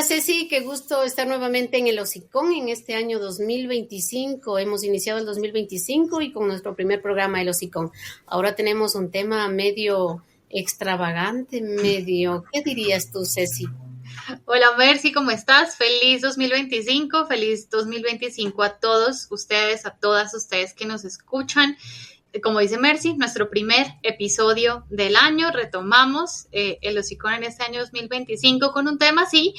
Ceci, qué gusto estar nuevamente en el Hocicón en este año 2025. Hemos iniciado el 2025 y con nuestro primer programa El Hocicón. Ahora tenemos un tema medio extravagante, ¿qué dirías tú, Ceci? Hola Mercy, ¿cómo estás? Feliz 2025, feliz 2025 a todos ustedes, a todas ustedes que nos escuchan. Como dice Mercy, nuestro primer episodio del año, retomamos el hocicón en este año 2025 con un tema así,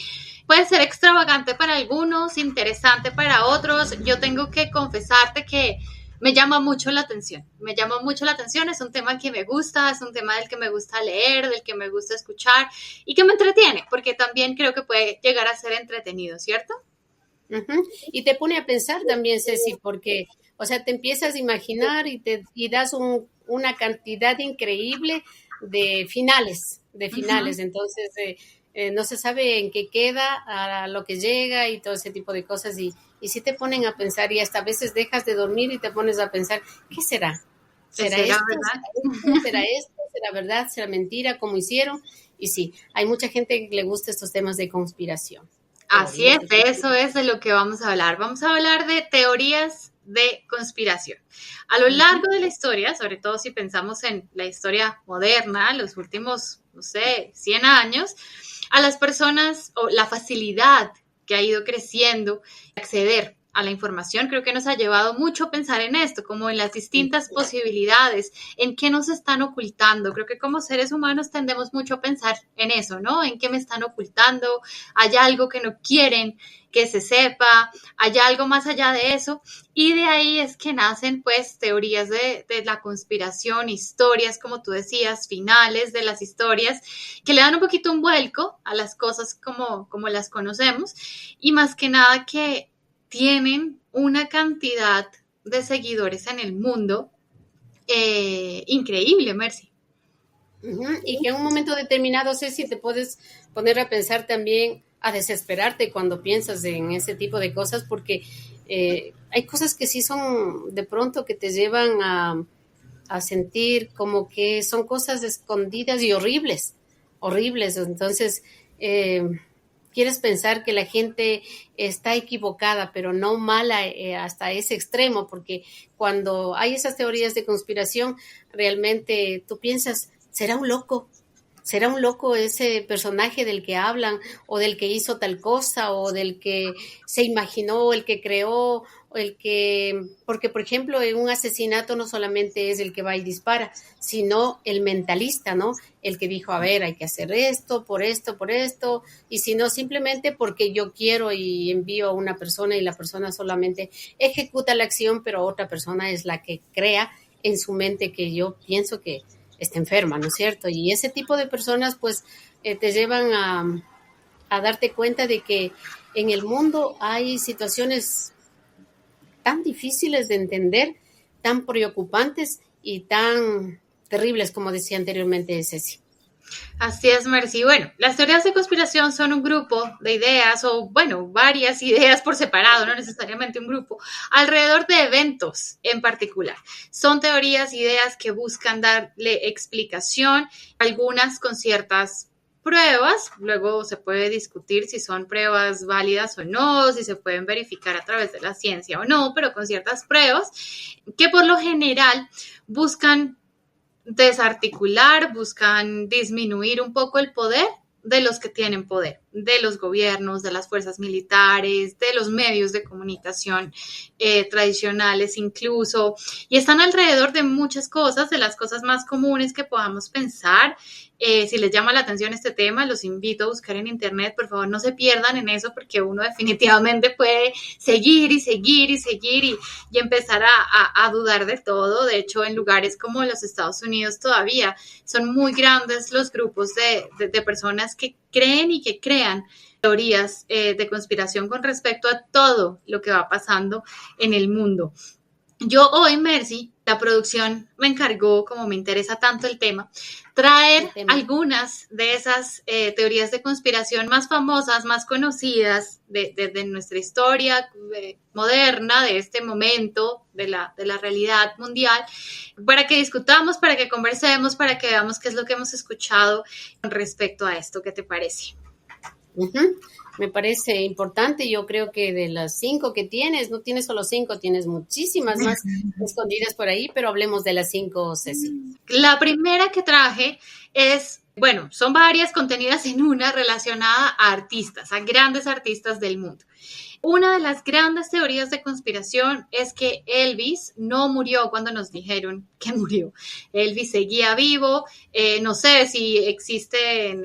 puede ser extravagante para algunos, interesante para otros. Yo tengo que confesarte que me llama mucho la atención, es un tema que me gusta, es un tema del que me gusta leer, del que me gusta escuchar y que me entretiene, porque también creo que puede llegar a ser entretenido, ¿cierto? Y te pone a pensar también, Ceci, porque, o sea, te empiezas a imaginar y das una cantidad increíble de finales. Entonces, no se sabe en qué queda, a lo que llega y todo ese tipo de cosas. Y sí te ponen a pensar y hasta a veces dejas de dormir y te pones a pensar, ¿qué será? ¿Será ¿Será esto? verdad? ¿Será esto? ¿Será esto? ¿Será verdad? ¿Será mentira? ¿Cómo hicieron? Y sí, hay mucha gente que le gusta estos temas de conspiración. Así Teorías es, de de eso conspiración. es de lo que vamos a hablar. Vamos a hablar de teorías de conspiración. A lo Ujú. largo de la historia, sobre todo si pensamos en la historia moderna, los últimos, no sé, 100 años, a las personas o la facilidad que ha ido creciendo, acceder a la información, creo que nos ha llevado mucho a pensar en esto, como en las distintas posibilidades, en qué nos están ocultando. Creo que como seres humanos tendemos mucho a pensar en eso, ¿no? En qué me están ocultando, hay algo que no quieren que se sepa, hay algo más allá de eso, y de ahí es que nacen pues teorías de la conspiración, historias, como tú decías, finales de las historias, que le dan un poquito un vuelco a las cosas como las conocemos, y más que nada que tienen una cantidad de seguidores en el mundo increíble, Mercy. Ujú. Y que en un momento determinado, Ceci, te puedes poner a pensar también, a desesperarte cuando piensas en ese tipo de cosas, porque hay cosas que sí son de pronto que te llevan a sentir como que son cosas escondidas y horribles, horribles. Entonces, eh, quieres pensar que la gente está equivocada, pero no mala hasta ese extremo, porque cuando hay esas teorías de conspiración, realmente tú piensas, ¿será un loco? ¿Será un loco ese personaje del que hablan o del que hizo tal cosa o del que se imaginó, el que creó, o el que, porque por ejemplo en un asesinato no solamente es el que va y dispara, sino el mentalista, ¿no? El que dijo, a ver, hay que hacer esto, por esto, y si no simplemente porque yo quiero y envío a una persona y la persona solamente ejecuta la acción, pero otra persona es la que crea en su mente que yo pienso que está enferma, ¿no es cierto? Y ese tipo de personas pues te llevan a darte cuenta de que en el mundo hay situaciones tan difíciles de entender, tan preocupantes y tan terribles, como decía anteriormente Ceci. Así es, Mercy. Bueno, las teorías de conspiración son un grupo de ideas o, bueno, varias ideas por separado, no necesariamente un grupo, alrededor de eventos en particular. Son teorías, ideas que buscan darle explicación, algunas con ciertas pruebas, luego se puede discutir si son pruebas válidas o no, si se pueden verificar a través de la ciencia o no, pero con ciertas pruebas que por lo general buscan desarticular, buscan disminuir un poco el poder de los que tienen poder, de los gobiernos, de las fuerzas militares, de los medios de comunicación tradicionales incluso, y están alrededor de muchas cosas, de las cosas más comunes que podamos pensar. Si les llama la atención este tema, los invito a buscar en internet, por favor no se pierdan en eso porque uno definitivamente puede seguir y seguir y seguir y empezar a dudar de todo. De hecho, en lugares como los Estados Unidos todavía son muy grandes los grupos de personas que creen y que crean teorías de conspiración con respecto a todo lo que va pasando en el mundo. Yo hoy, Mercy, la producción me encargó, como me interesa tanto el tema, traer El tema. algunas de esas teorías de conspiración más famosas, más conocidas de nuestra historia moderna, de este momento de la realidad mundial, para que discutamos, para que conversemos, para que veamos qué es lo que hemos escuchado con respecto a esto. ¿Qué te parece? Uh-huh. Me parece importante. Yo creo que de las 5 que tienes, no tienes solo 5, tienes muchísimas más escondidas por ahí, pero hablemos de las 5, Ceci. La primera que traje es, bueno, son varias contenidas en una relacionada a artistas, a grandes artistas del mundo. Una de las grandes teorías de conspiración es que Elvis no murió cuando nos dijeron que murió. Elvis seguía vivo. No sé si existen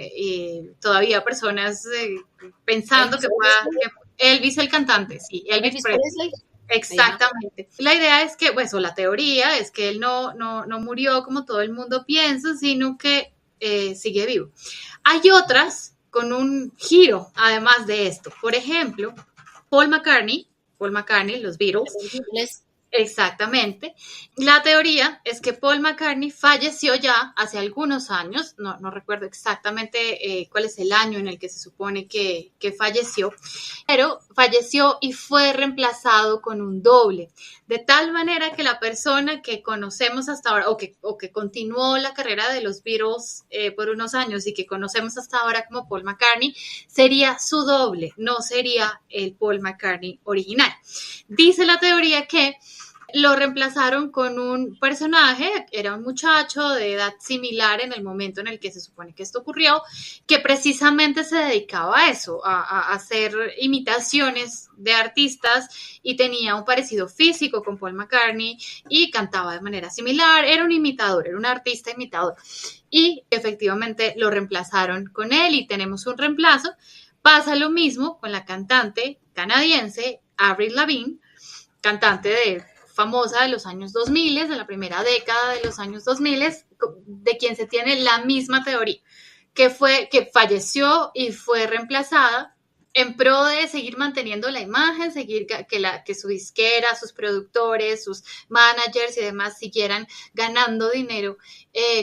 todavía personas pensando que Elvis el cantante, sí, Elvis Presley. Exactamente. La idea es que, pues, o la teoría es que él no murió como todo el mundo piensa, sino que sigue vivo. Hay otras con un giro, además de esto. Por ejemplo, Paul McCartney, los Beatles. Exactamente. La teoría es que Paul McCartney falleció ya hace algunos años, no recuerdo exactamente cuál es el año en el que se supone que falleció, pero falleció y fue reemplazado con un doble, de tal manera que la persona que conocemos hasta ahora, o que continuó la carrera de los Beatles por unos años y que conocemos hasta ahora como Paul McCartney, sería su doble, no sería el Paul McCartney original. Dice la teoría que lo reemplazaron con un personaje, era un muchacho de edad similar en el momento en el que se supone que esto ocurrió, que precisamente se dedicaba a eso, a hacer imitaciones de artistas y tenía un parecido físico con Paul McCartney y cantaba de manera similar, era un imitador, era un artista imitador. Y efectivamente lo reemplazaron con él y tenemos un reemplazo. Pasa lo mismo con la cantante canadiense Avril Lavigne, cantante famosa de los años 2000, de la primera década de los años 2000, de quien se tiene la misma teoría, que falleció y fue reemplazada en pro de seguir manteniendo la imagen, seguir que su disquera, sus productores, sus managers y demás siguieran ganando dinero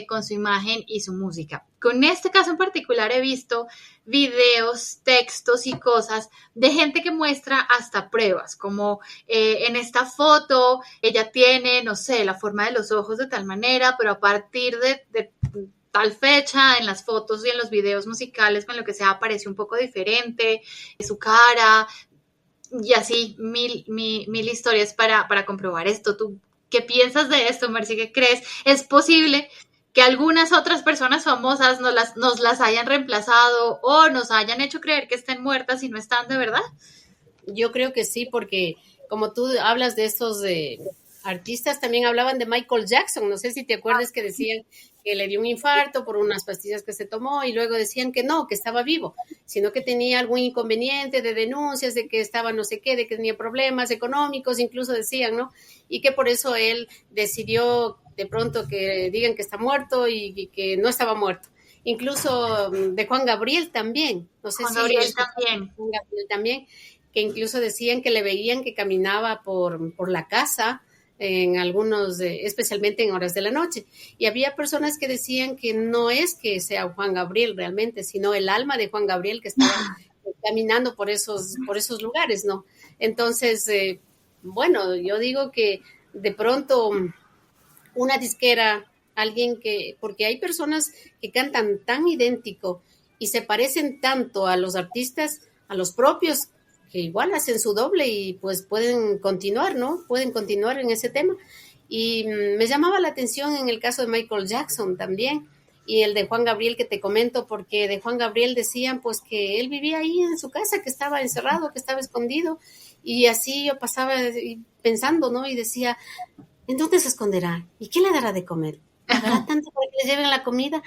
con su imagen y su música. Con este caso en particular he visto videos, textos y cosas de gente que muestra hasta pruebas, como en esta foto ella tiene, no sé, la forma de los ojos de tal manera, pero a partir de tal fecha, en las fotos y en los videos musicales, con lo que sea, aparece un poco diferente, su cara, y así mil historias para comprobar esto. ¿Tú qué piensas de esto, Mercy? ¿Qué crees? ¿Es posible que algunas otras personas famosas nos las hayan reemplazado o nos hayan hecho creer que estén muertas y no están de verdad? Yo creo que sí, porque como tú hablas de estos artistas, también hablaban de Michael Jackson. No sé si te acuerdas que decían que le dio un infarto por unas pastillas que se tomó y luego decían que no, que estaba vivo, sino que tenía algún inconveniente de denuncias, de que estaba no sé qué, de que tenía problemas económicos, incluso decían, ¿no? Y que por eso él decidió de pronto que digan que está muerto y que no estaba muerto. Incluso de Juan Gabriel también. No sé Juan si Gabriel también. Juan Gabriel también, que incluso decían que le veían que caminaba por la casa en algunos, especialmente en horas de la noche. Y había personas que decían que no es que sea Juan Gabriel realmente, sino el alma de Juan Gabriel que estaba caminando por esos lugares, ¿no? Entonces, bueno, yo digo que de pronto una disquera, alguien porque hay personas que cantan tan idéntico y se parecen tanto a los artistas, a los propios, que igual hacen su doble y pues pueden continuar, ¿no? Pueden continuar en ese tema. Y me llamaba la atención en el caso de Michael Jackson también y el de Juan Gabriel que te comento, porque de Juan Gabriel decían pues que él vivía ahí en su casa, que estaba encerrado, que estaba escondido, y así yo pasaba pensando, ¿no? Y decía, ¿en dónde se esconderá? ¿Y quién le dará de comer? ¿Pagará tanto para que le lleven la comida?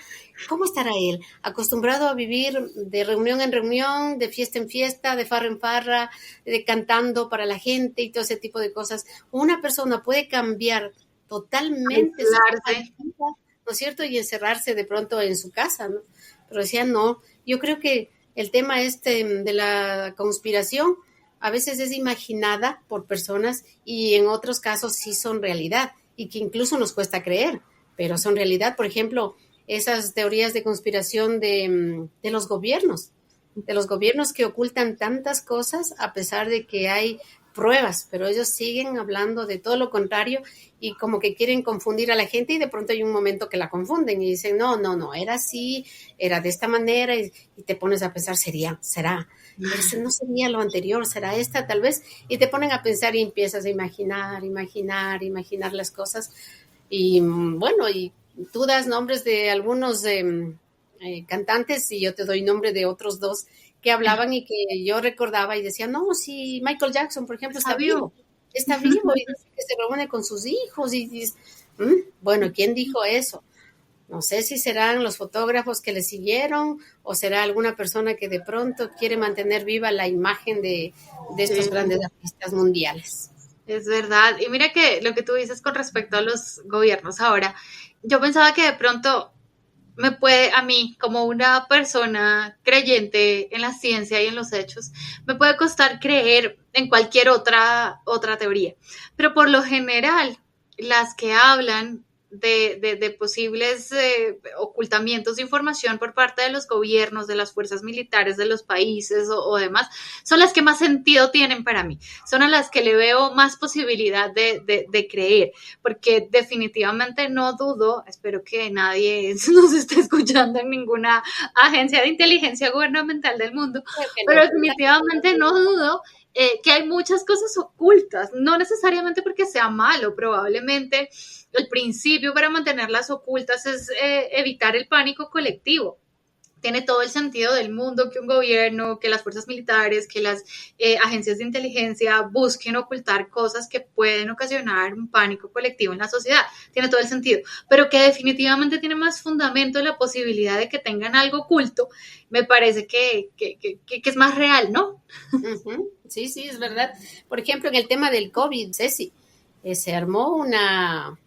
¿Cómo estará él? Acostumbrado a vivir de reunión en reunión, de fiesta en fiesta, de farra en farra, de cantando para la gente y todo ese tipo de cosas. Una persona puede cambiar totalmente su vida, ¿no es cierto? Y encerrarse de pronto en su casa, ¿no? Pero decían, no, yo creo que el tema de la conspiración a veces es imaginada por personas y en otros casos sí son realidad y que incluso nos cuesta creer, pero son realidad. Por ejemplo, esas teorías de conspiración de los gobiernos que ocultan tantas cosas a pesar de que hay pruebas, pero ellos siguen hablando de todo lo contrario y como que quieren confundir a la gente y de pronto hay un momento que la confunden y dicen, no, era así, era de esta manera y te pones a pensar, será, ese no sería lo anterior, será esta tal vez, y te ponen a pensar y empiezas a imaginar las cosas y bueno, y tú das nombres de algunos cantantes y yo te doy nombre de otros dos que hablaban y que yo recordaba y decía, no, si Michael Jackson, por ejemplo, está vivo y dice que se reúne con sus hijos y dice, bueno, ¿quién dijo eso? No sé si serán los fotógrafos que le siguieron o será alguna persona que de pronto quiere mantener viva la imagen de estos grandes artistas mundiales. Es verdad. Y mira que lo que tú dices con respecto a los gobiernos ahora, yo pensaba que de pronto me puede, a mí, como una persona creyente en la ciencia y en los hechos, me puede costar creer en cualquier otra teoría. Pero por lo general, las que hablan de posibles ocultamientos de información por parte de los gobiernos, de las fuerzas militares de los países o demás, son las que más sentido tienen para mí, son a las que le veo más posibilidad de creer, porque definitivamente no dudo, espero que nadie nos esté escuchando en ninguna agencia de inteligencia gubernamental del mundo, pero definitivamente no dudo que hay muchas cosas ocultas, no necesariamente porque sea malo, probablemente el principio para mantenerlas ocultas es evitar el pánico colectivo. Tiene todo el sentido del mundo que un gobierno, que las fuerzas militares, que las agencias de inteligencia busquen ocultar cosas que pueden ocasionar un pánico colectivo en la sociedad. Tiene todo el sentido. Pero que definitivamente tiene más fundamento la posibilidad de que tengan algo oculto, me parece que es más real, ¿no? Uh-huh. Sí, es verdad. Por ejemplo, en el tema del COVID, Ceci, se armó una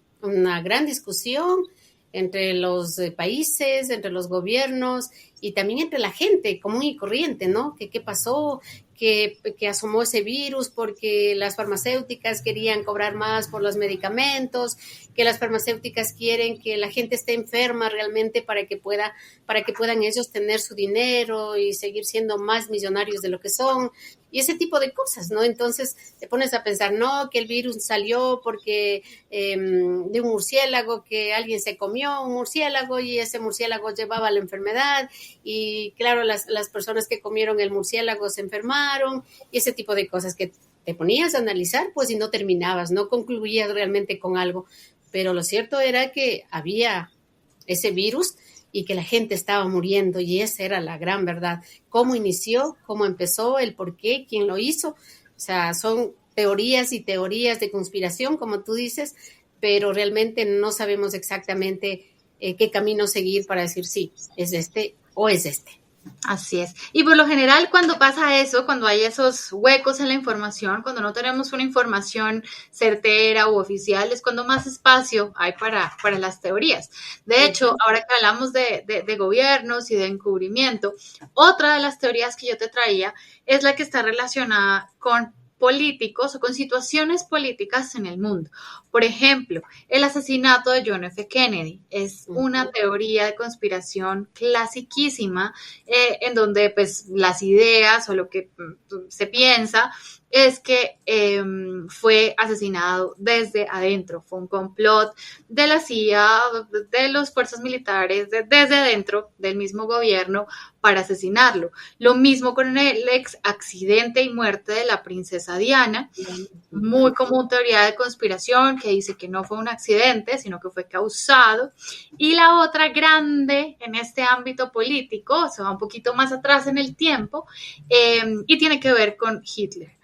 gran discusión entre los países, entre los gobiernos y también entre la gente común y corriente, ¿no? ¿Qué pasó? Que asomó ese virus porque las farmacéuticas querían cobrar más por los medicamentos, que las farmacéuticas quieren que la gente esté enferma realmente para que puedan ellos tener su dinero y seguir siendo más millonarios de lo que son, y ese tipo de cosas, ¿no? Entonces te pones a pensar, no, que el virus salió porque de un murciélago, que alguien se comió un murciélago y ese murciélago llevaba la enfermedad y claro, las personas que comieron el murciélago se enfermaron y ese tipo de cosas que te ponías a analizar, pues y no terminabas, no concluías realmente con algo, pero lo cierto era que había ese virus y que la gente estaba muriendo y esa era la gran verdad. ¿Cómo inició? ¿Cómo empezó? ¿El por qué? ¿Quién lo hizo? O sea, son teorías y teorías de conspiración, como tú dices, pero realmente no sabemos exactamente qué camino seguir para decir sí, es este o es este. Así es. Y por lo general cuando pasa eso, cuando hay esos huecos en la información, cuando no tenemos una información certera u oficial, es cuando más espacio hay para las teorías. De hecho, ahora que hablamos de gobiernos y de encubrimiento, otra de las teorías que yo te traía es la que está relacionada con políticos o con situaciones políticas en el mundo. Por ejemplo, el asesinato de John F. Kennedy es una teoría de conspiración clasiquísima en donde pues las ideas o lo que se piensa es que fue asesinado desde adentro, fue un complot de la CIA, de las fuerzas militares, desde adentro del mismo gobierno para asesinarlo. Lo mismo con el accidente y muerte de la princesa Diana, muy común teoría de conspiración que dice que no fue un accidente, sino que fue causado. Y la otra grande en este ámbito político, se va un poquito más atrás en el tiempo, y tiene que ver con Hitler.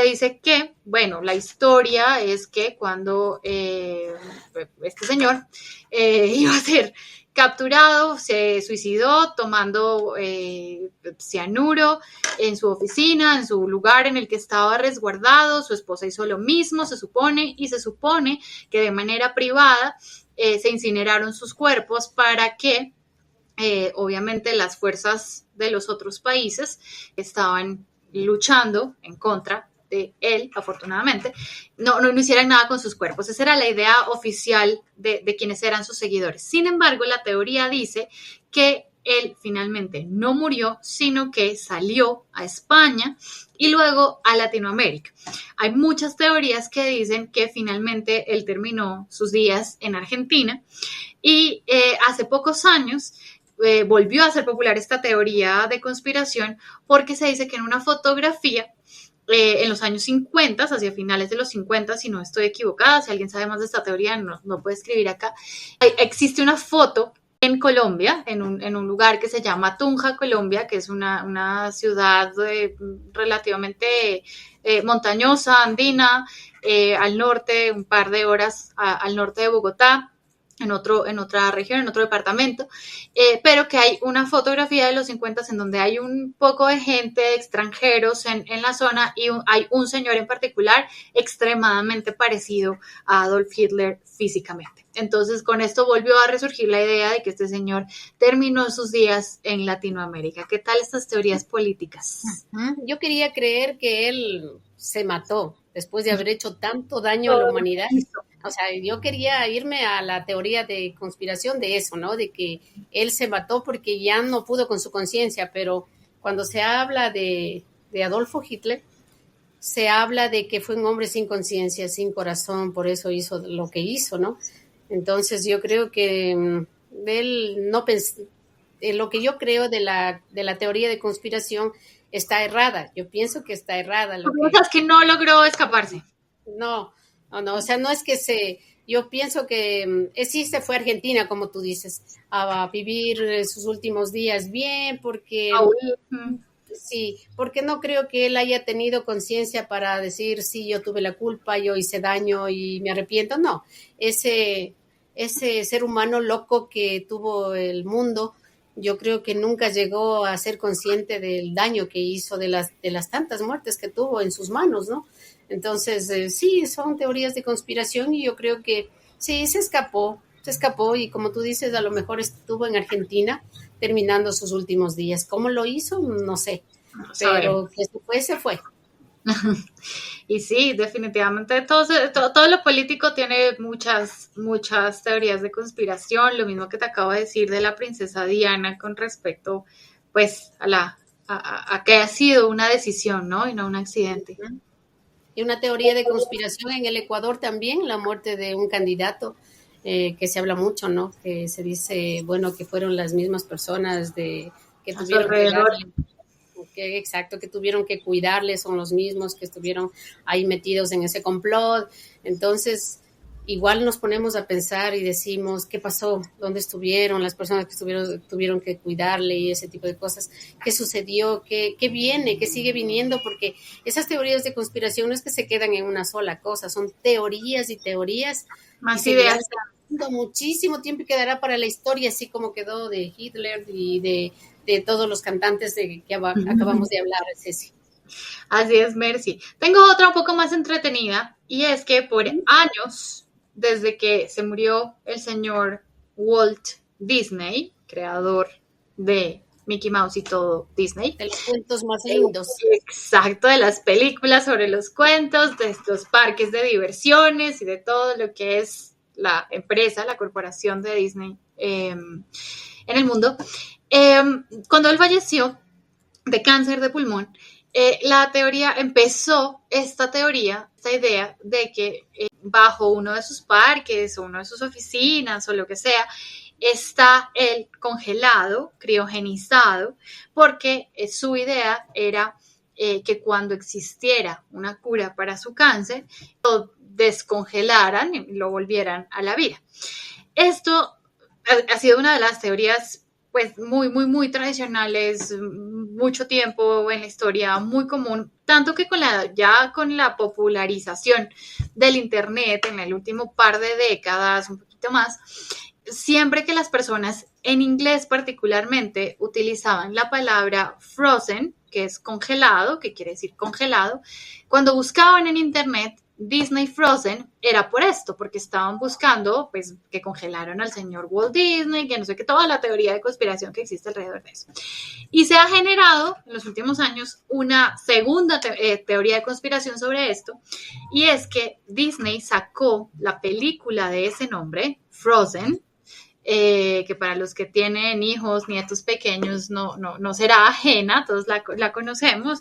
Dice que, bueno, la historia es que cuando este señor iba a ser capturado, se suicidó tomando cianuro en su oficina, en su lugar en el que estaba resguardado. Su esposa hizo lo mismo, se supone que de manera privada se incineraron sus cuerpos para que obviamente las fuerzas de los otros países estaban luchando en contra de él, afortunadamente, no hicieran nada con sus cuerpos. Esa era la idea oficial de quienes eran sus seguidores. Sin embargo, la teoría dice que él finalmente no murió, sino que salió a España y luego a Latinoamérica. Hay muchas teorías que dicen que finalmente él terminó sus días en Argentina y hace pocos años volvió a ser popular esta teoría de conspiración porque se dice que en una fotografía en los años 50, hacia finales de los 50, si no estoy equivocada, si alguien sabe más de esta teoría, no puede escribir acá. Existe una foto en Colombia, en un lugar que se llama Tunja, Colombia, que es una ciudad relativamente montañosa, andina, al norte, un par de horas al norte de Bogotá, en otra región, en otro departamento, pero que hay una fotografía de los 50 en donde hay un poco de gente, extranjeros en la zona y hay un señor en particular extremadamente parecido a Adolf Hitler físicamente. Entonces, con esto volvió a resurgir la idea de que este señor terminó sus días en Latinoamérica. ¿Qué tal estas teorías políticas? Yo quería creer que él se mató después de haber hecho tanto daño a la humanidad. O sea, yo quería irme a la teoría de conspiración de eso, ¿no? De que él se mató porque ya no pudo con su conciencia, pero cuando se habla de Adolfo Hitler, se habla de que fue un hombre sin conciencia, sin corazón, por eso hizo lo que hizo, ¿no? Entonces yo creo que él no lo que yo creo de la teoría de conspiración está errada. Yo pienso que está errada. Lo que es que no logró escaparse. No, o sea, no es que yo pienso que sí se fue a Argentina, como tú dices, a vivir sus últimos días bien, porque sí, porque no creo que él haya tenido conciencia para decir, sí, yo tuve la culpa, yo hice daño y me arrepiento. No, ese ser humano loco que tuvo el mundo, yo creo que nunca llegó a ser consciente del daño que hizo, de las tantas muertes que tuvo en sus manos, ¿no? Entonces, sí, son teorías de conspiración y yo creo que sí, se escapó y como tú dices, a lo mejor estuvo en Argentina terminando sus últimos días. ¿Cómo lo hizo? No sé, pero que se fue. Y sí, definitivamente todo lo político tiene muchas teorías de conspiración, lo mismo que te acabo de decir de la princesa Diana con respecto pues a que ha sido una decisión, ¿no? Y no un accidente. Y una teoría de conspiración en el Ecuador también, la muerte de un candidato, que se habla mucho, ¿no? Que se dice, bueno, que fueron las mismas personas que tuvieron que darle, que tuvieron que cuidarle, son los mismos que estuvieron ahí metidos en ese complot. Entonces, igual nos ponemos a pensar y decimos, ¿qué pasó? ¿Dónde estuvieron las personas que tuvieron que cuidarle y ese tipo de cosas? ¿Qué sucedió? ¿Qué viene? ¿Qué sigue viniendo? Porque esas teorías de conspiración no es que se quedan en una sola cosa, son teorías y teorías. Más ideas. Muchísimo tiempo quedará para la historia, así como quedó de Hitler y de todos los cantantes que acabamos de hablar, Ceci. Así es, Mercy. Tengo otra un poco más entretenida y es que por años, desde que se murió el señor Walt Disney, creador de Mickey Mouse y todo Disney. De los cuentos más lindos. Exacto, de las películas sobre los cuentos, de estos parques de diversiones y de todo lo que es la empresa, la corporación de Disney en el mundo. Cuando él falleció de cáncer de pulmón, esta idea de que bajo uno de sus parques o una de sus oficinas o lo que sea, está él congelado, criogenizado, porque su idea era que cuando existiera una cura para su cáncer, lo descongelaran y lo volvieran a la vida. Esto ha sido una de las teorías pues muy tradicionales, mucho tiempo en la historia, muy común, tanto que con la popularización del internet en el último par de décadas, un poquito más, siempre que las personas en inglés particularmente utilizaban la palabra frozen, que es congelado, que quiere decir congelado, cuando buscaban en internet Disney Frozen era por esto, porque estaban buscando pues que congelaron al señor Walt Disney, que no sé qué, toda la teoría de conspiración que existe alrededor de eso. Y se ha generado en los últimos años una segunda teoría de conspiración sobre esto, y es que Disney sacó la película de ese nombre, Frozen, que para los que tienen hijos, nietos pequeños, no será ajena, todos la conocemos,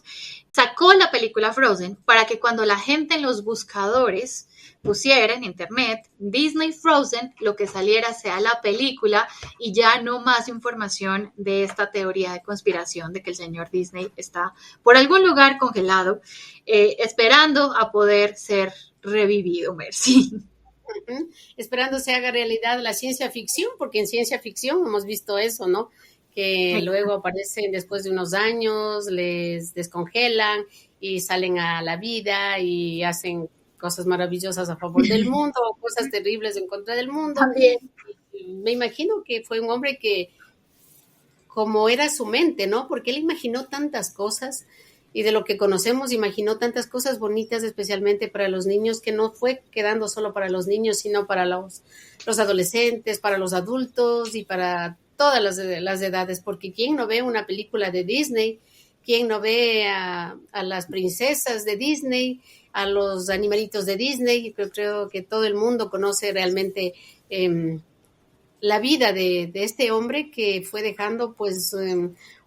sacó la película Frozen para que cuando la gente en los buscadores pusiera en internet Disney Frozen, lo que saliera sea la película y ya no más información de esta teoría de conspiración de que el señor Disney está por algún lugar congelado, esperando a poder ser revivido, Mercy. Esperando se haga realidad la ciencia ficción, porque en ciencia ficción hemos visto eso, ¿no? Que luego aparecen después de unos años, les descongelan y salen a la vida y hacen cosas maravillosas a favor del mundo, cosas terribles en contra del mundo. También. Me imagino que fue un hombre que, como era su mente, ¿no? Porque él imaginó tantas cosas y de lo que conocemos imaginó tantas cosas bonitas, especialmente para los niños, que no fue quedando solo para los niños, sino para los adolescentes, para los adultos y para todas las edades, porque ¿quién no ve una película de Disney? ¿Quién no ve a las princesas de Disney, a los animalitos de Disney? Yo creo que todo el mundo conoce realmente la vida de este hombre que fue dejando pues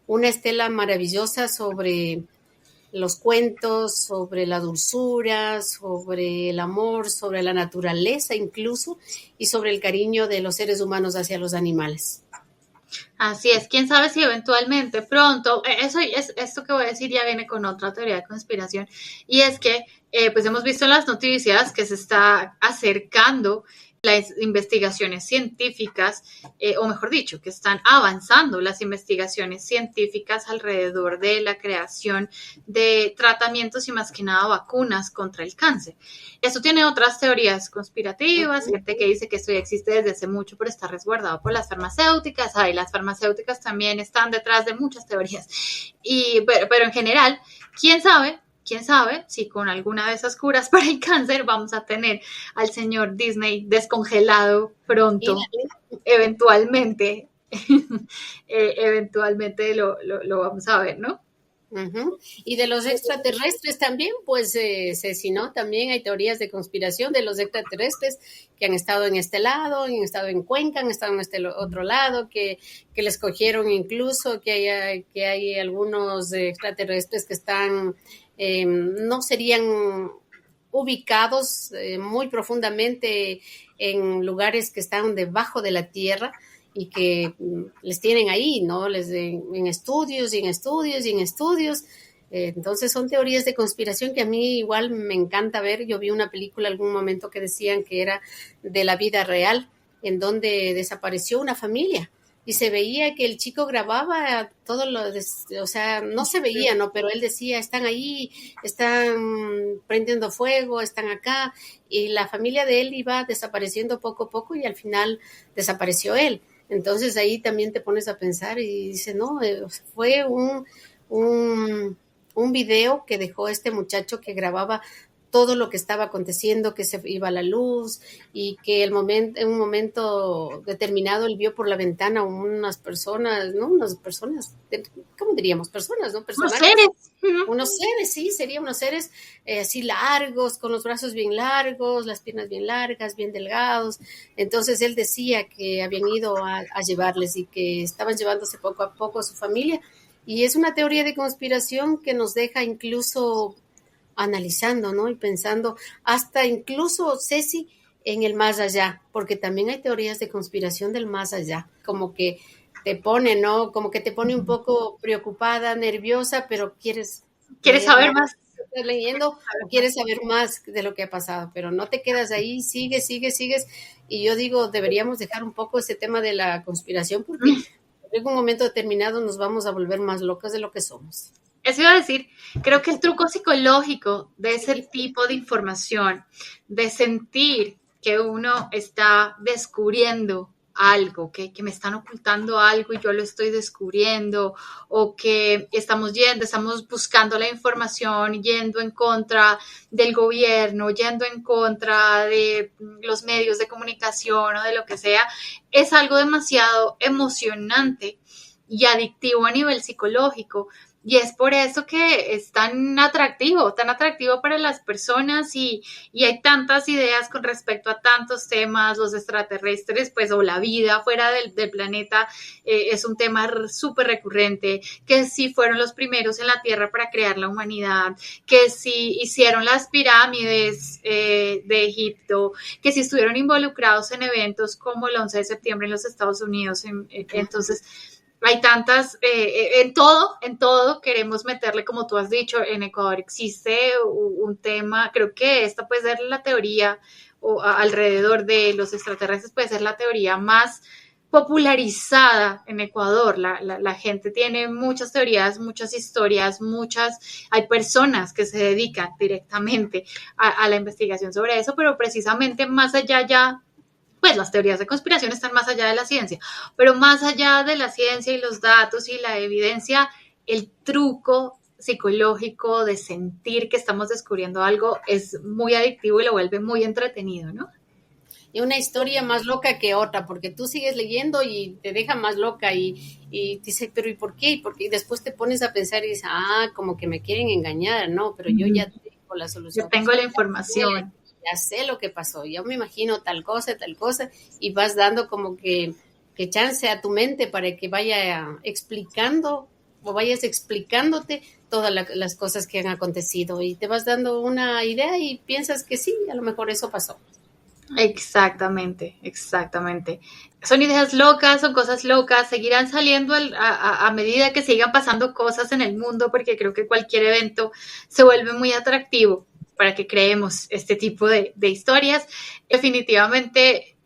una estela maravillosa sobre los cuentos, sobre la dulzura, sobre el amor, sobre la naturaleza incluso, y sobre el cariño de los seres humanos hacia los animales. Así es, quién sabe si eventualmente pronto, esto que voy a decir ya viene con otra teoría de conspiración, y es que pues hemos visto en las noticias que se está acercando las investigaciones científicas, o mejor dicho, que están avanzando las investigaciones científicas alrededor de la creación de tratamientos y más que nada vacunas contra el cáncer. Eso tiene otras teorías conspirativas, gente que dice que esto ya existe desde hace mucho, pero está resguardado por las farmacéuticas. Ay, las farmacéuticas también están detrás de muchas teorías. Pero en general, ¿quién sabe si con alguna de esas curas para el cáncer vamos a tener al señor Disney descongelado pronto, eventualmente, eventualmente lo vamos a ver, ¿no? Uh-huh. Y de los extraterrestres también, pues sí, ¿no? También hay teorías de conspiración de los extraterrestres que han estado en este lado, han estado en Cuenca, han estado en este otro lado, que les cogieron incluso, que hay algunos extraterrestres que están, no serían ubicados muy profundamente en lugares que están debajo de la tierra, y que les tienen ahí, ¿no? En estudios y en estudios y en estudios. Entonces son teorías de conspiración que a mí igual me encanta ver. Yo vi una película en algún momento que decían que era de la vida real, en donde desapareció una familia y se veía que el chico grababa todo o sea, no se veía, ¿no? Pero él decía, están ahí, están prendiendo fuego, están acá, y la familia de él iba desapareciendo poco a poco y al final desapareció él. Entonces ahí también te pones a pensar y dices, no, fue un video que dejó este muchacho que grababa todo lo que estaba aconteciendo, que se iba a la luz y que en un momento determinado él vio por la ventana unas personas, ¿no? Unas personas, ¿cómo diríamos? Personas, ¿no? Unos seres. Unos seres, sí, serían unos seres así largos, con los brazos bien largos, las piernas bien largas, bien delgados. Entonces él decía que habían ido a llevarles y que estaban llevándose poco a poco a su familia. Y es una teoría de conspiración que nos deja incluso analizando, ¿no? Y pensando, hasta incluso, Ceci, en el más allá, porque también hay teorías de conspiración del más allá, como que te pone, ¿no? Como que te pone un poco preocupada, nerviosa, pero quieres saber más. Estás leyendo o quieres saber más de lo que ha pasado, pero no te quedas ahí, sigues. Y yo digo, deberíamos dejar un poco ese tema de la conspiración, porque en algún momento determinado nos vamos a volver más locas de lo que somos. Eso iba a decir, creo que el truco psicológico de ese tipo de información, de sentir que uno está descubriendo algo, que me están ocultando algo y yo lo estoy descubriendo, o que estamos buscando la información, yendo en contra del gobierno, yendo en contra de los medios de comunicación o de lo que sea, es algo demasiado emocionante y adictivo a nivel psicológico, Y es por eso que es tan atractivo para las personas y hay tantas ideas con respecto a tantos temas, los extraterrestres, pues, o la vida fuera del planeta, es un tema súper recurrente, que si fueron los primeros en la Tierra para crear la humanidad, que si hicieron las pirámides de Egipto, que si estuvieron involucrados en eventos como el 11 de septiembre en los Estados Unidos. Entonces, hay tantas, en todo queremos meterle, como tú has dicho, en Ecuador existe un tema, creo que esta puede ser la teoría alrededor de los extraterrestres, puede ser la teoría más popularizada en Ecuador. La gente tiene muchas teorías, muchas historias, hay personas que se dedican directamente a la investigación sobre eso, pero precisamente más allá ya, pues las teorías de conspiración están más allá de la ciencia, pero más allá de la ciencia y los datos y la evidencia, el truco psicológico de sentir que estamos descubriendo algo es muy adictivo y lo vuelve muy entretenido, ¿no? Y una historia más loca que otra, porque tú sigues leyendo y te deja más loca y dices, pero ¿y por qué? Y después te pones a pensar y dices, como que me quieren engañar, ¿no? Pero yo ya tengo la solución. Yo tengo la información. Ya sé lo que pasó, yo me imagino tal cosa, y vas dando como que chance a tu mente para que vaya explicando o vayas explicándote todas las cosas que han acontecido y te vas dando una idea y piensas que sí, a lo mejor eso pasó. Exactamente. Son ideas locas, son cosas locas, seguirán saliendo a medida que sigan pasando cosas en el mundo, porque creo que cualquier evento se vuelve muy atractivo para que creemos este tipo de historias. Definitivamente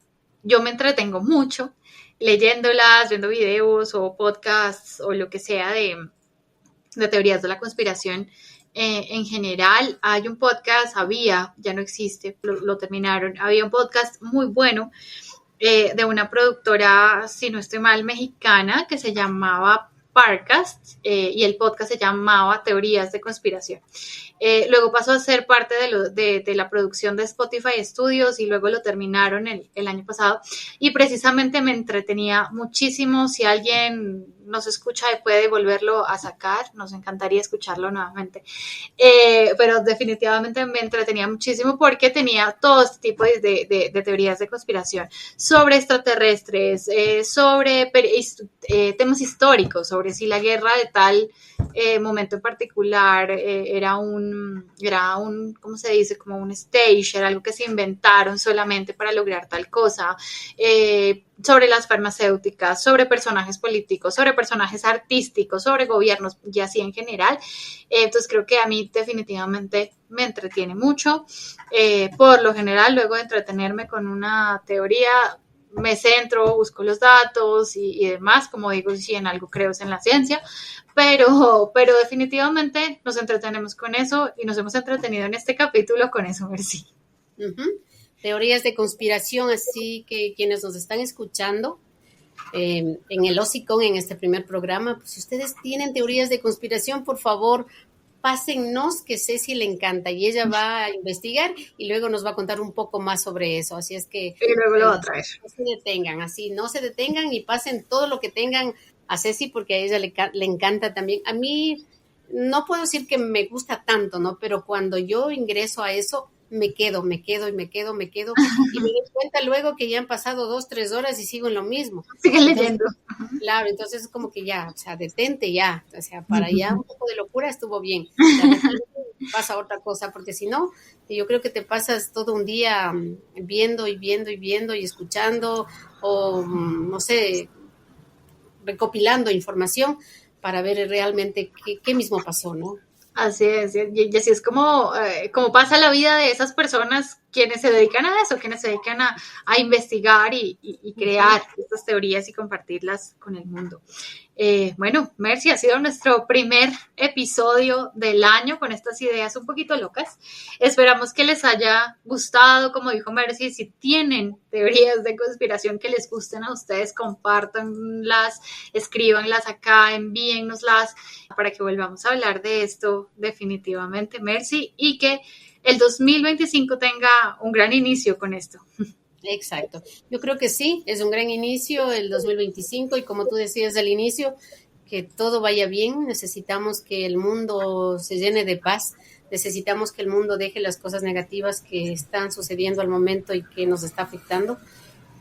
yo me entretengo mucho leyéndolas, viendo videos o podcasts o lo que sea de teorías de la conspiración. En general, hay un podcast, ya no existe, lo terminaron, había un podcast muy bueno de una productora, si no estoy mal, mexicana, que se llamaba Parcast, y el podcast se llamaba Teorías de Conspiración. Luego pasó a ser parte de la producción de Spotify Studios y luego lo terminaron el año pasado y precisamente me entretenía muchísimo. Si alguien nos escucha y puede volverlo a sacar, nos encantaría escucharlo nuevamente. Pero definitivamente me entretenía muchísimo porque tenía todo este tipo de teorías de conspiración sobre extraterrestres, sobre temas históricos, sobre si la guerra de tal momento en particular era un, ¿cómo se dice? Como un stage, era algo que se inventaron solamente para lograr tal cosa, sobre las farmacéuticas, sobre personajes políticos, sobre personajes artísticos, sobre gobiernos y así en general. Entonces creo que a mí definitivamente me entretiene mucho. Por lo general, luego de entretenerme con una teoría, me centro, busco los datos y demás, como digo, si en algo creo es en la ciencia, pero definitivamente nos entretenemos con eso y nos hemos entretenido en este capítulo con eso, Mercy. Teorías de conspiración, así que quienes nos están escuchando en el Hocicón, en este primer programa, pues si ustedes tienen teorías de conspiración, por favor, pásennos, que Ceci le encanta y ella va a investigar y luego nos va a contar un poco más sobre eso. Así es que y luego lo va a traer. No se detengan y pasen todo lo que tengan a Ceci porque a ella le encanta también. A mí no puedo decir que me gusta tanto, ¿no? Pero cuando yo ingreso a eso, me quedo y me doy cuenta luego que ya han pasado 2-3 horas y sigo en lo mismo. Sigue leyendo. Claro, entonces es como que ya, o sea, detente ya, o sea, para allá un poco de locura estuvo bien, pasa otra cosa, porque si no, yo creo que te pasas todo un día viendo y escuchando o, no sé, recopilando información para ver realmente qué mismo pasó, ¿no? Así es, y así es como pasa la vida de esas personas quienes se dedican a eso, quienes se dedican a investigar y crear estas teorías y compartirlas con el mundo. Bueno, Mercy, ha sido nuestro primer episodio del año con estas ideas un poquito locas. Esperamos que les haya gustado, como dijo Mercy, si tienen teorías de conspiración que les gusten a ustedes, compártanlas, escríbanlas acá, envíennoslas para que volvamos a hablar de esto definitivamente, Mercy, y que el 2025 tenga un gran inicio con esto. Exacto. Yo creo que sí, es un gran inicio el 2025 y como tú decías al inicio, que todo vaya bien, necesitamos que el mundo se llene de paz, necesitamos que el mundo deje las cosas negativas que están sucediendo al momento y que nos está afectando,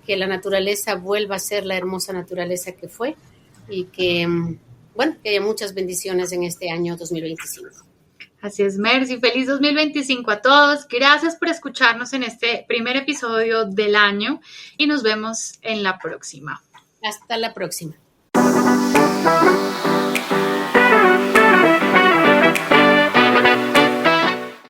que la naturaleza vuelva a ser la hermosa naturaleza que fue y que, bueno, que haya muchas bendiciones en este año 2025. Así es, Mercy. Feliz 2025 a todos. Gracias por escucharnos en este primer episodio del año y nos vemos en la próxima. Hasta la próxima.